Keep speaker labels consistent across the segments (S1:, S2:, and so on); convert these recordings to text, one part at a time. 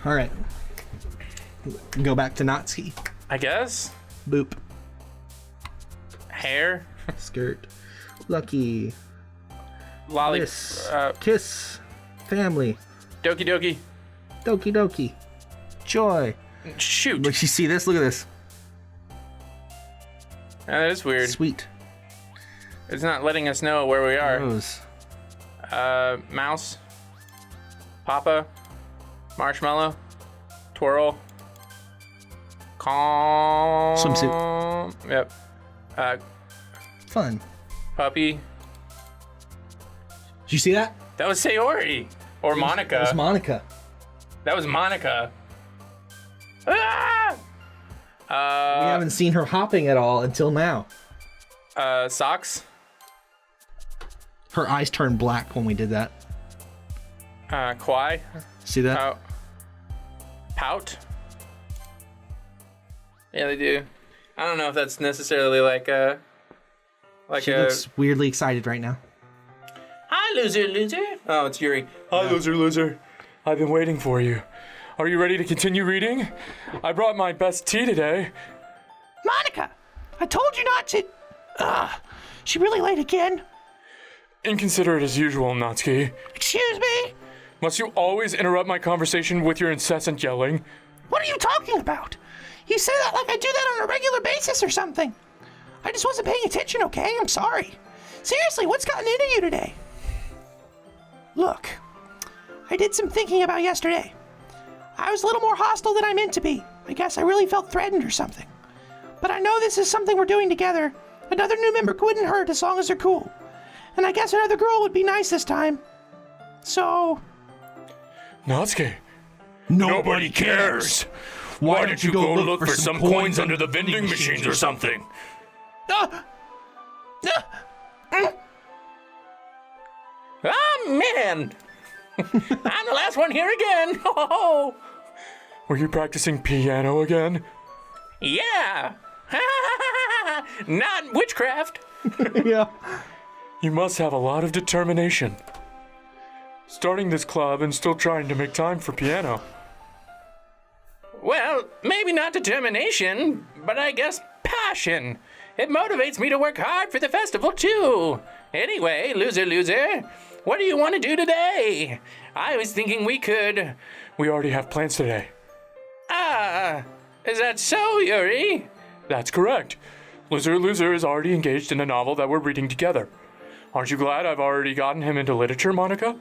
S1: All right. Go back to Natsuki.
S2: I guess.
S1: Boop.
S2: Hair.
S1: Skirt. Lucky.
S2: Lolly.
S1: Kiss. Family.
S2: Doki Doki.
S1: Doki Doki. Joy.
S2: Shoot.
S1: Look, you see this? Look at this.
S2: That is weird.
S1: Sweet.
S2: It's not letting us know where we are.
S1: Rose.
S2: Mouse. Papa. Marshmallow. Twirl. Calm.
S1: Swimsuit.
S2: Yep.
S1: Fun.
S2: Puppy.
S1: Did you see that?
S2: That was Sayori. Or Monika.
S1: That was Monika.
S2: That was Monika. Ah!
S1: We haven't seen her hopping at all until now.
S2: Socks.
S1: Her eyes turned black when we did that.
S2: Kwai.
S1: See that?
S2: Pout. Yeah, they do. I don't know if that's necessarily like
S1: she looks weirdly excited right now.
S2: Hi, loser. Oh, it's Yuri. Hi, loser. I've been waiting for you. Are you ready to continue reading? I brought my best tea today.
S3: Monika, I told you not to. She really late again.
S2: Inconsiderate as usual, Natsuki.
S3: Excuse me?
S2: Must you always interrupt my conversation with your incessant yelling?
S3: What are you talking about? You say that like I do that on a regular basis or something. I just wasn't paying attention, okay? I'm sorry. Seriously, what's gotten into you today? Look, I did some thinking about yesterday. I was a little more hostile than I meant to be. I guess I really felt threatened or something. But I know this is something we're doing together. Another new member wouldn't hurt as long as they're cool. And I guess another girl would be nice this time. So...
S2: Natsuki. Nobody cares. Why don't you go look for some coins under the vending machines or something? Oh, man. I'm the last one here again. Oh. Were you practicing piano again? Yeah. Not witchcraft.
S1: Yeah.
S2: You must have a lot of determination. Starting this club and still trying to make time for piano. Well, maybe not determination, but I guess passion. It motivates me to work hard for the festival, too. Anyway, loser, what do you want to do today? I was thinking we could... We already have plans today. Is that so, Yuri? That's correct. Loser is already engaged in a novel that we're reading together. Aren't you glad I've already gotten him into literature, Monika?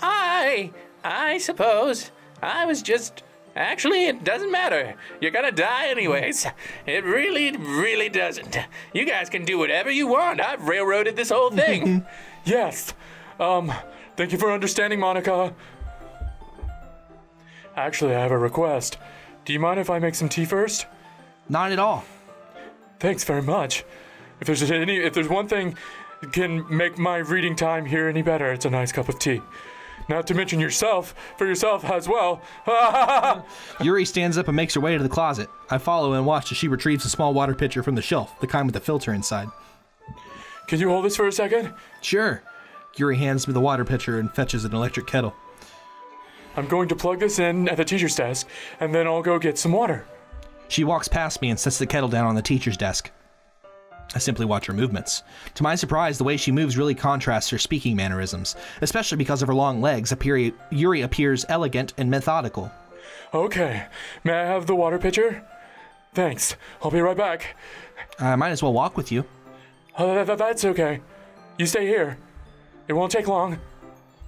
S2: I suppose. I was just... Actually, it doesn't matter. You're gonna die anyways. It really doesn't. You guys can do whatever you want. I've railroaded this whole thing. Yes. Thank you for understanding, Monika. Actually, I have a request. Do you mind if I make some tea first?
S1: Not at all.
S2: Thanks very much. If there's one thing that can make my reading time here any better, it's a nice cup of tea. Not to mention for yourself as well.
S1: Yuri stands up and makes her way to the closet. I follow and watch as she retrieves a small water pitcher from the shelf, the kind with the filter inside.
S2: Can you hold this for a second?
S1: Sure. Yuri hands me the water pitcher and fetches an electric kettle.
S2: I'm going to plug this in at the teacher's desk, and then I'll go get some water.
S1: She walks past me and sets the kettle down on the teacher's desk. I simply watch her movements. To my surprise, the way she moves really contrasts her speaking mannerisms, especially because of her long legs. Yuri appears elegant and methodical.
S2: Okay, may I have the water pitcher? Thanks, I'll be right back.
S1: I might as well walk with you.
S2: That's okay. You stay here. It won't take long.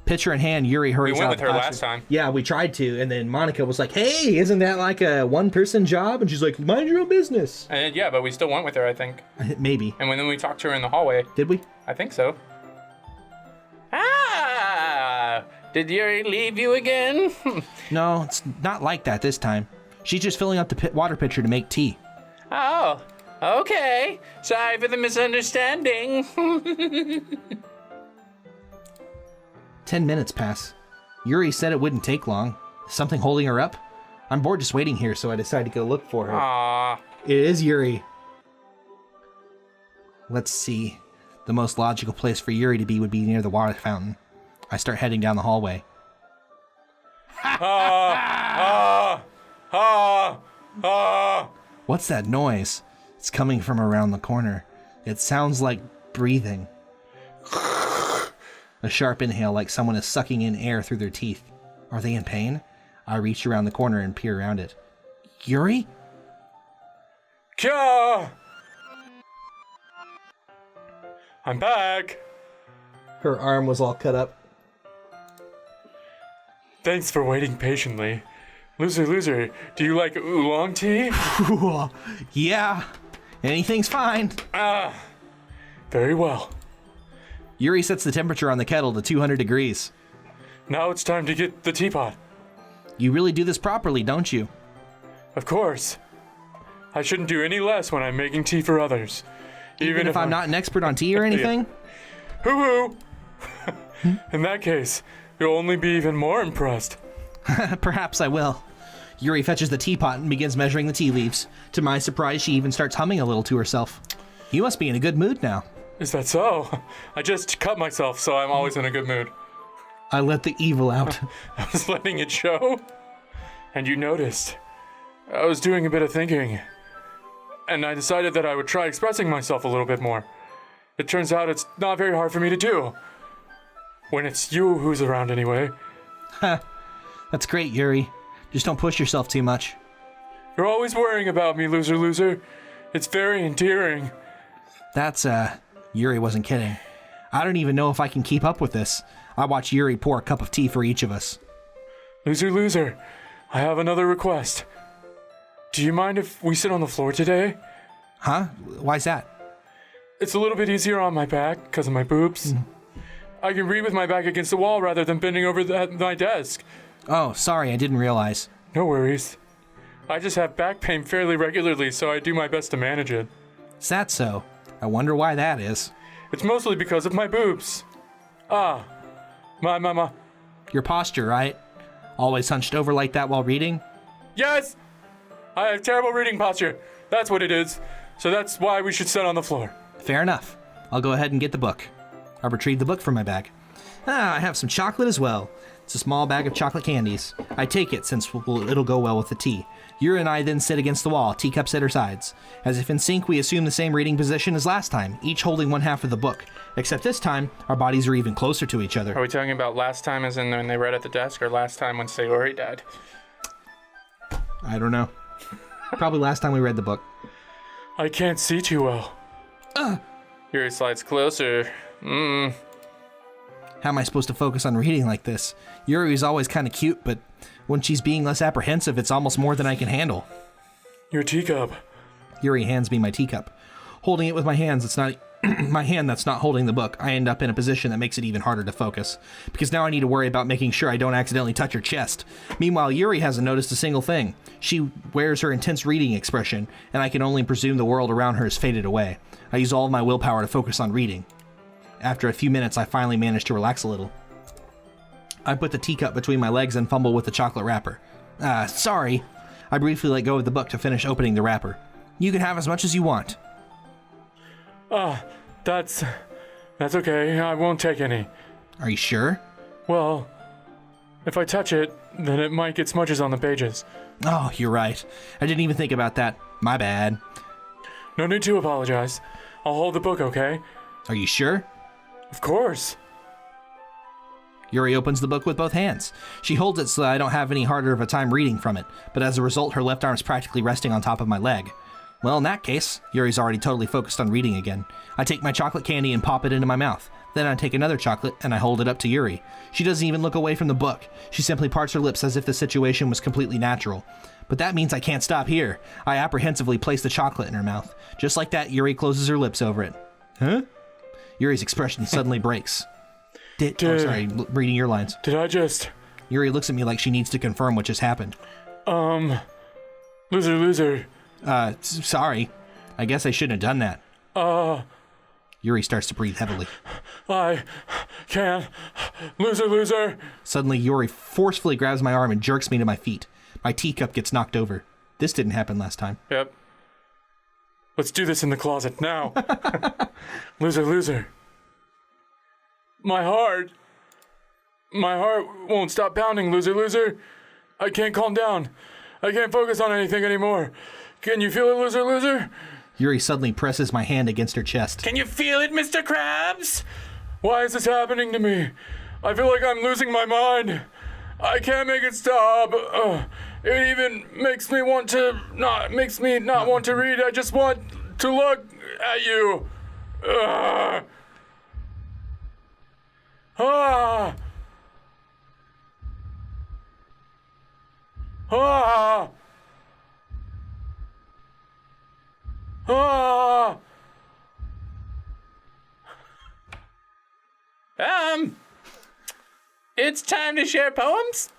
S1: Pitcher in hand, Yuri hurries out.
S2: We went with her last time.
S1: Yeah, we tried to, and then Monika was like, hey, isn't that like a one-person job? And she's like, mind your own business.
S2: Yeah, but we still went with her, I think.
S1: Maybe.
S2: And then we talked to her in the hallway.
S1: Did we?
S2: I think so. Did Yuri leave you again?
S1: No, it's not like that this time. She's just filling up the water pitcher to make tea.
S2: Oh, okay. Sorry for the misunderstanding.
S1: 10 minutes pass. Yuri said it wouldn't take long. Something holding her up? I'm bored just waiting here, so I decided to go look for her.
S2: Aww.
S1: It is Yuri. Let's see. The most logical place for Yuri to be would be near the water fountain. I start heading down the hallway. What's that noise? It's coming from around the corner. It sounds like breathing. A sharp inhale like someone is sucking in air through their teeth. Are they in pain? I reach around the corner and peer around it. Yuri?
S4: Kya! I'm back.
S1: Her arm was all cut up.
S4: Thanks for waiting patiently. Loser, do you like oolong tea?
S1: Yeah, anything's fine.
S4: Very well.
S1: Yuri sets the temperature on the kettle to 200 degrees.
S4: Now it's time to get the teapot.
S1: You really do this properly, don't you?
S4: Of course. I shouldn't do any less when I'm making tea for others.
S1: Even if I'm not an expert on tea or anything?
S4: Hoo-hoo! In that case, you'll only be even more impressed.
S1: Perhaps I will. Yuri fetches the teapot and begins measuring the tea leaves. To my surprise, she even starts humming a little to herself. You must be in a good mood now.
S4: Is that so? I just cut myself, so I'm always in a good mood.
S1: I let the evil out.
S4: I was letting it show. And you noticed. I was doing a bit of thinking. And I decided that I would try expressing myself a little bit more. It turns out it's not very hard for me to do. When it's you who's around anyway.
S1: That's great, Yuri. Just don't push yourself too much.
S4: You're always worrying about me, loser. It's very endearing.
S1: That's, Yuri wasn't kidding. I don't even know if I can keep up with this. I watch Yuri pour a cup of tea for each of us.
S4: Loser, I have another request. Do you mind if we sit on the floor today?
S1: Huh? Why's that?
S4: It's a little bit easier on my back because of my boobs. I can read with my back against the wall rather than bending over my desk.
S1: Oh, sorry, I didn't realize.
S4: No worries. I just have back pain fairly regularly, so I do my best to manage it.
S1: Is that so? I wonder why that is.
S4: It's mostly because of my boobs. My.
S1: Your posture, right? Always hunched over like that while reading?
S4: Yes! I have terrible reading posture. That's what it is. So that's why we should sit on the floor.
S1: Fair enough. I'll go ahead and get the book. I retrieve the book from my bag. I have some chocolate as well. It's a small bag of chocolate candies. I take it since it'll go well with the tea. Yuri and I then sit against the wall, teacups at our sides. As if in sync, we assume the same reading position as last time, each holding one half of the book. Except this time, our bodies are even closer to each other.
S2: Are we talking about last time as in when they read at the desk, or last time when Sayori died?
S1: I don't know. Probably last time we read the book.
S4: I can't see too well.
S2: Yuri slides closer.
S1: How am I supposed to focus on reading like this? Yuri is always kind of cute, but when she's being less apprehensive, it's almost more than I can handle.
S4: Your teacup.
S1: Yuri hands me my teacup. Holding it with my hands, it's not my hand that's not holding the book. I end up in a position that makes it even harder to focus, because now I need to worry about making sure I don't accidentally touch her chest. Meanwhile, Yuri hasn't noticed a single thing. She wears her intense reading expression, and I can only presume the world around her has faded away. I use all of my willpower to focus on reading. After a few minutes, I finally manage to relax a little. I put the teacup between my legs and fumble with the chocolate wrapper. Sorry. I briefly let go of the book to finish opening the wrapper. You can have as much as you want.
S4: That's okay. I won't take any.
S1: Are you sure?
S4: Well, if I touch it, then it might get smudges on the pages.
S1: Oh, you're right. I didn't even think about that. My bad.
S4: No need to apologize. I'll hold the book, okay?
S1: Are you sure?
S4: Of course.
S1: Yuri opens the book with both hands. She holds it so that I don't have any harder of a time reading from it, but as a result, her left arm's practically resting on top of my leg. Well, in that case, Yuri's already totally focused on reading again. I take my chocolate candy and pop it into my mouth. Then I take another chocolate and I hold it up to Yuri. She doesn't even look away from the book. She simply parts her lips as if the situation was completely natural. But that means I can't stop here. I apprehensively place the chocolate in her mouth. Just like that, Yuri closes her lips over it. Huh? Yuri's expression suddenly breaks. Reading your lines.
S4: Did I just...
S1: Yuri looks at me like she needs to confirm what just happened.
S4: Loser.
S1: Sorry. I guess I shouldn't have done that. Yuri starts to breathe heavily.
S4: I can't. Loser.
S1: Suddenly, Yuri forcefully grabs my arm and jerks me to my feet. My teacup gets knocked over. This didn't happen last time.
S2: Yep.
S4: Let's do this in the closet now. Loser. My heart. My heart won't stop pounding, loser. I can't calm down. I can't focus on anything anymore. Can you feel it, loser?
S1: Yuri suddenly presses my hand against her chest.
S2: Can you feel it, Mr. Krabs?
S4: Why is this happening to me? I feel like I'm losing my mind. I can't make it stop. It even makes me not want to read. I just want to look at you. Ah. Ah.
S2: It's time to share poems?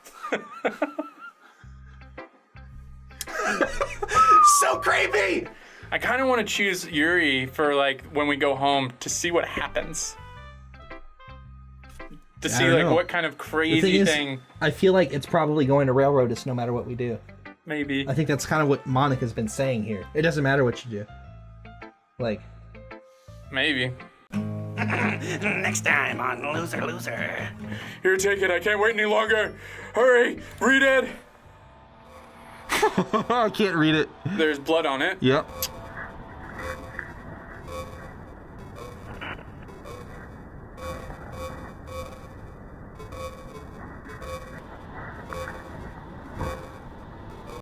S3: So creepy!
S2: I kind of want to choose Yuri for, like, when we go home to see what happens. To see,
S1: don't
S2: like,
S1: know.
S2: what kind of
S1: The
S2: crazy
S1: thing
S2: thing.
S1: is, I feel like it's probably going to railroad us no matter what we do.
S2: Maybe.
S1: I think that's kind of what Monica's been saying here. It doesn't matter what you do. Like,
S2: Maybe.
S3: Next time on Loser.
S4: Here, take it. I can't wait any longer. Hurry, read it.
S1: I can't read it.
S2: There's blood on it.
S1: Yep.